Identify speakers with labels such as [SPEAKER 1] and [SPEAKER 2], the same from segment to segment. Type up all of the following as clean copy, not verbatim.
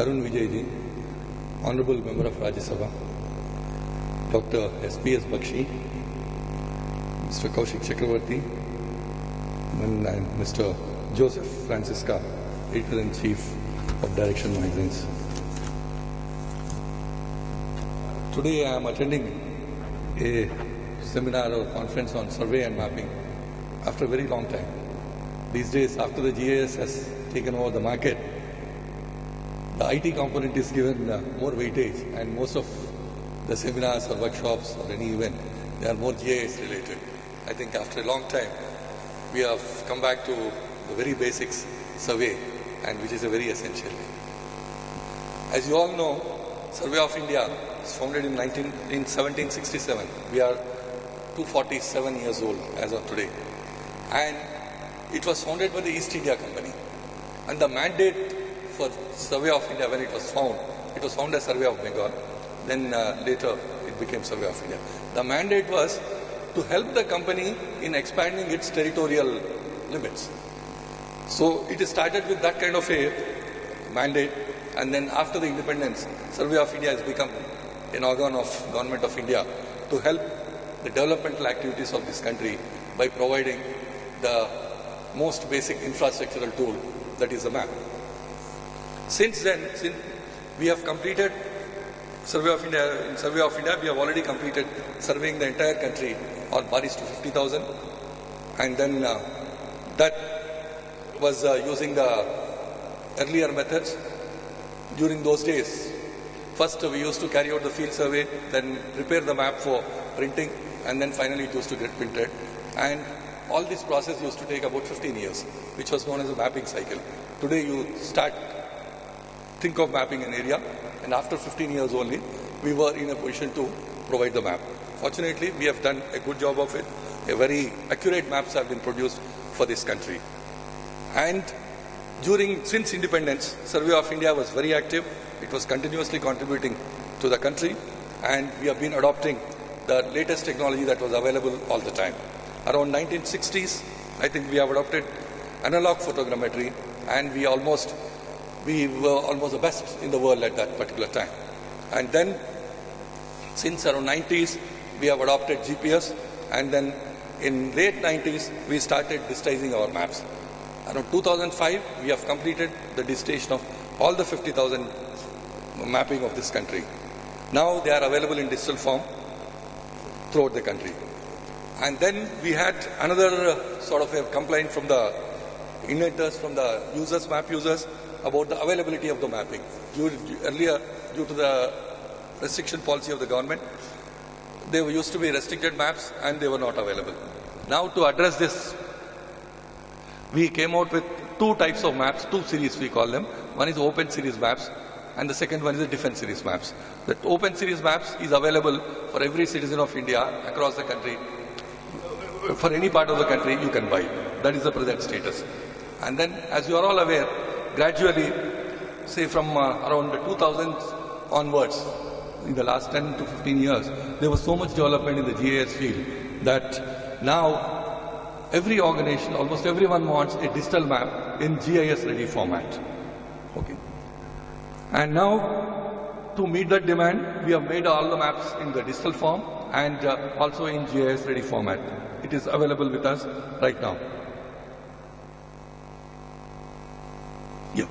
[SPEAKER 1] Arun Vijayji, Honorable Member of Rajya Sabha, Dr. S.P.S. Bakshi, Mr. Kaushik Chakravarti, and Mr. Joseph Francisca, Editor-in-Chief of Direction Magazines. Today I am attending a seminar or conference on survey and mapping after a very long time. These days, after the GIS has taken over the market, the IT component is given more weightage, and most of the seminars or workshops or any event, they are more GIS related. I think after a long time, we have come back to the very basics survey, and which is a very essential. As you all know, Surveyor of India was founded in 1767. We are 247 years old as of today. And it was founded by the East India Company. And the mandate for Surveyor of India, when it was found as Survey of Bengal. Then later it became Surveyor of India. The mandate was to help the company in expanding its territorial limits. So it started with that kind of a mandate, and then after the independence, Surveyor of India has become an organ of Government of India to help the developmental activities of this country by providing the most basic infrastructural tool, that is the map. Since then, since we have completed Survey of India, in Survey of India we have already completed surveying the entire country on 1:50,000, and then that was using the earlier methods. During those days, first we used to carry out the field survey, then prepare the map for printing, and then finally it used to get printed. And all this process used to take about 15 years, which was known as a mapping cycle. Today you think of mapping an area, and after 15 years only, we were in a position to provide the map. Fortunately, we have done a good job of it. A very accurate maps have been produced for this country. And since independence, Survey of India was very active. It was continuously contributing to the country, and we have been adopting the latest technology that was available all the time. Around 1960s, I think we have adopted analog photogrammetry, and we were almost the best in the world at that particular time. And then, since around 90s, we have adopted GPS, and then in late 90s, we started digitizing our maps. Around 2005, we have completed the digitation of all the 50,000 mapping of this country. Now they are available in digital form throughout the country. And then we had another sort of a complaint from the inventors, from the users, map users, about the availability of the mapping. Earlier, due to the restriction policy of the government, there used to be restricted maps and they were not available. Now to address this, we came out with two types of maps, two series we call them. One is open series maps, and the second one is the defense series maps. The open series maps is available for every citizen of India across the country. For any part of the country you can buy. That is the present status. And then, as you are all aware, gradually, say from around the 2000s onwards, in the last 10 to 15 years, there was so much development in the GIS field that now every organization, almost everyone wants a digital map in GIS ready format. Okay. And now, to meet that demand, we have made all the maps in the digital form and also in GIS ready format. It is available with us right now. Yeah.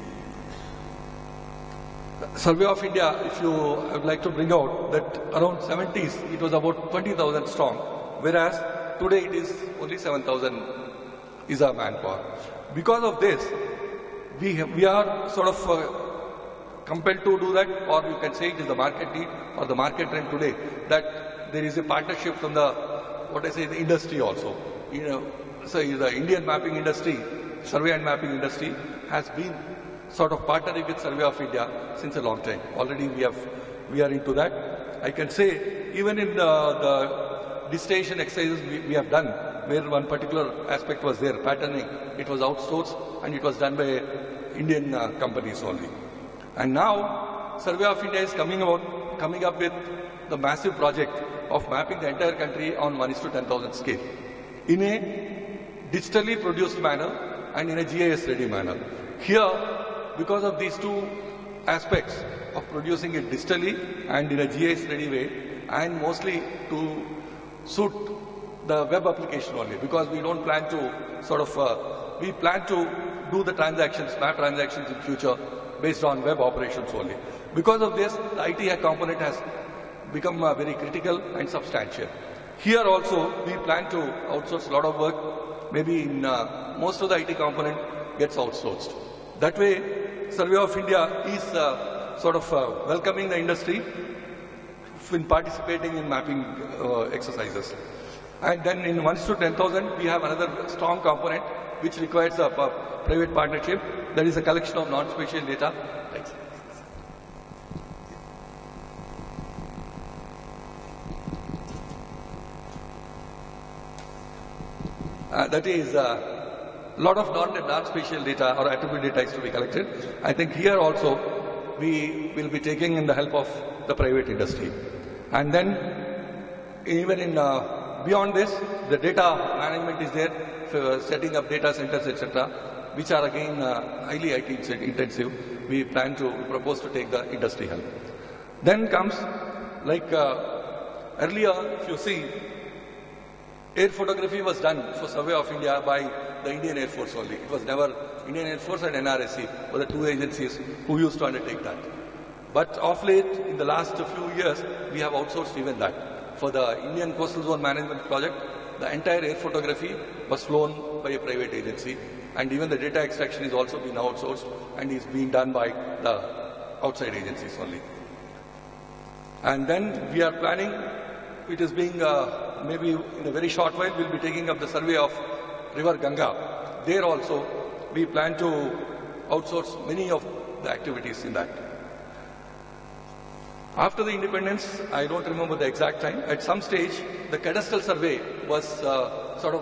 [SPEAKER 1] Survey of India, I would like to bring out that around 70s, it was about 20,000 strong, whereas today it is only 7,000 is our manpower. Because of this, we are sort of compelled to do that, or you can say it is the market need or the market trend today, that there is a partnership from the industry also. So the Indian mapping industry, survey and mapping industry has been sort of partnering with Survey of India since a long time. Already we are into that. I can say even in the digitation exercises we have done, where one particular aspect was there, patterning, it was outsourced and it was done by Indian companies only. And now Survey of India is coming up with the massive project of mapping the entire country on 1:10,000 scale in a digitally produced manner and in a GIS ready manner. Here, because of these two aspects of producing it digitally and in a GIS ready way, and mostly to suit the web application only, because we don't plan to we plan to do the transactions, map transactions in future based on web operations only. Because of this, the IT component has become very critical and substantial. Here also, we plan to outsource a lot of work. Maybe in most of the IT component gets outsourced. That way, Surveyor of India is welcoming the industry in participating in mapping exercises. And then in 1:10,000, we have another strong component which requires a private partnership. That is a collection of non-spatial data. That is a lot of non-spatial data or attribute data is to be collected. I think here also we will be taking in the help of the private industry. And then even in beyond this, the data management is there, for setting up data centers, etc., which are again highly IT intensive. We plan to propose to take the industry help. Then comes, like earlier, if you see, air photography was done for Survey of India by the Indian Air Force only. It was never Indian Air Force and NRSC were the two agencies who used to undertake that. But of late, in the last few years, we have outsourced even that. For the Indian Coastal Zone Management Project, the entire air photography was flown by a private agency, and even the data extraction is also being outsourced and is being done by the outside agencies only. And then we are planning, it is being maybe in a very short while, we'll be taking up the survey of River Ganga. There also, we plan to outsource many of the activities in that. After the independence, I don't remember the exact time, at some stage, the cadastral survey was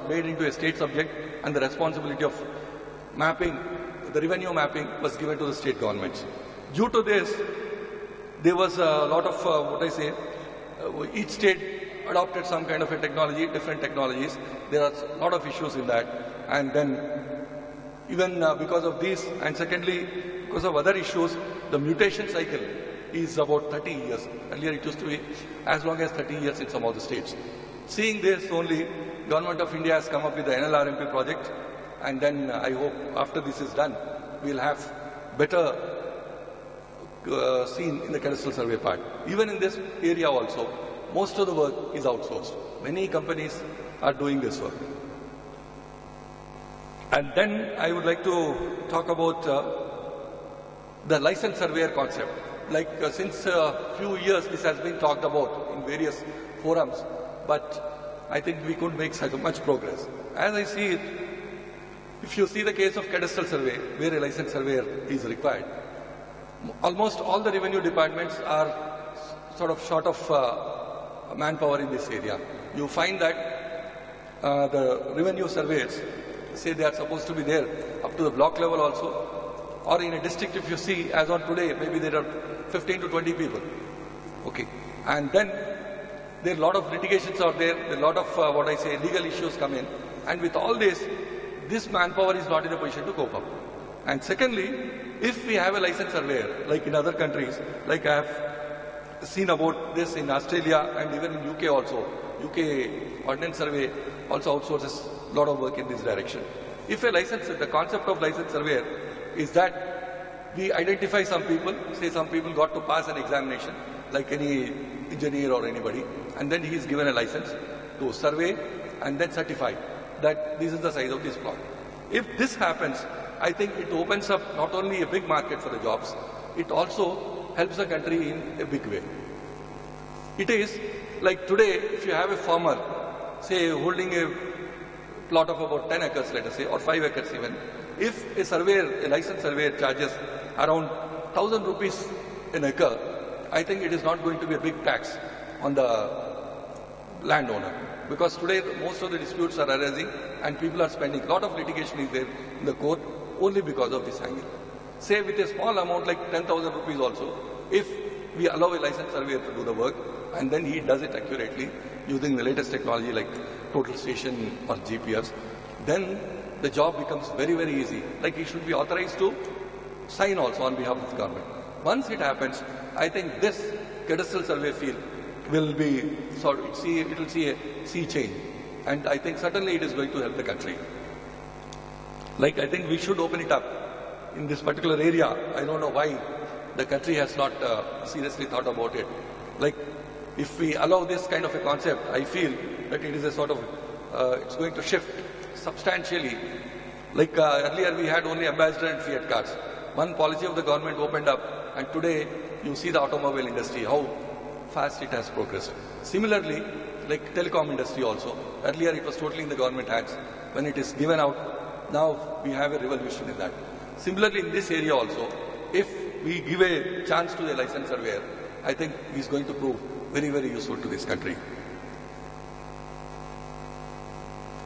[SPEAKER 1] made into a state subject, and the responsibility of mapping, the revenue mapping, was given to the state governments. Due to this, there was a lot of, each state adopted some kind of a technology, different technologies. There are a lot of issues in that. And then, even because of this, and secondly, because of other issues, the mutation cycle is about 30 years. Earlier it used to be as long as 30 years in some of the states. Seeing this only, Government of India has come up with the NLRMP project, and then I hope after this is done, we'll have better seen in the cadastral survey part. Even in this area also, most of the work is outsourced. Many companies are doing this work. And then I would like to talk about the licensed surveyor concept. Like since a few years this has been talked about in various forums, but I think we couldn't make such much progress. As I see it, if you see the case of cadastral survey, where a licensed surveyor is required, almost all the revenue departments are short of manpower in this area. You find that the revenue surveyors say they are supposed to be there up to the block level also, or in a district if you see, as on today, maybe there are 15 to 20 people. Okay. And then there are a lot of litigations out there, a lot of legal issues come in, and with all this manpower is not in a position to cope up. And secondly, if we have a licensed surveyor, like in other countries, like I have seen about this in Australia and even in UK also, UK Ordnance Survey also outsources a lot of work in this direction. If a the concept of licensed surveyor is that we identify some people, say some people got to pass an examination, like any engineer or anybody, and then he is given a license to survey and then certify that this is the size of this plot. If this happens, I think it opens up not only a big market for the jobs, it also helps the country in a big way. It is like today, if you have a farmer, say holding a plot of about 10 acres, let us say, or 5 acres even, if a surveyor, a licensed surveyor charges around 1,000 rupees an acre, I think it is not going to be a big tax on the landowner. Because today most of the disputes are arising and people are spending, a lot of litigation is there in the court only because of this angle. Say with a small amount like 10,000 rupees also, if we allow a licensed surveyor to do the work and then he does it accurately using the latest technology like total station or GPS, then the job becomes very, very easy. Like he should be authorized to sign also on behalf of the government. once it happens, I think this cadastral survey field will be sort of, it will see a sea change. And I think certainly it is going to help the country. Like, I think we should open it up in this particular area. I don't know why the country has not seriously thought about it. Like, if we allow this kind of a concept, I feel that it is a sort of, it's going to shift substantially. Like earlier we had only ambassador and Fiat cars. One policy of the government opened up, and today you see the automobile industry, how fast it has progressed. Similarly, like telecom industry also. Earlier it was totally in the government hands. When it is given out, now we have a revolution in that. Similarly, in this area also, if we give a chance to the licensed surveyor, I think he is going to prove very, very useful to this country.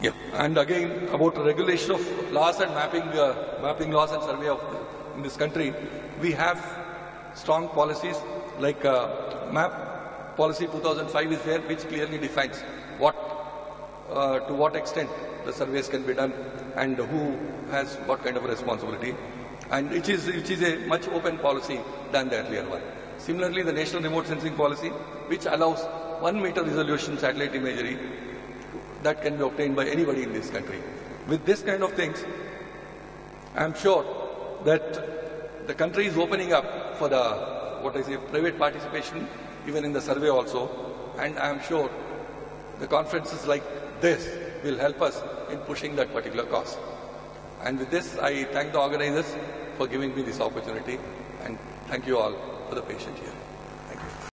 [SPEAKER 1] Yeah. And again, about the regulation of laws and mapping laws and survey in this country, we have strong policies like MAP Policy 2005 is there, which clearly defines to what extent the surveys can be done and who has what kind of responsibility, and which is a much open policy than the earlier one. Similarly, the National Remote Sensing Policy, which allows 1 meter resolution satellite imagery that can be obtained by anybody in this country. With this kind of things, I am sure that the country is opening up for the, private participation, even in the survey also, and I am sure the conferences like this will help us in pushing that particular cause. And with this, I thank the organizers for giving me this opportunity, and thank you all for the patience here.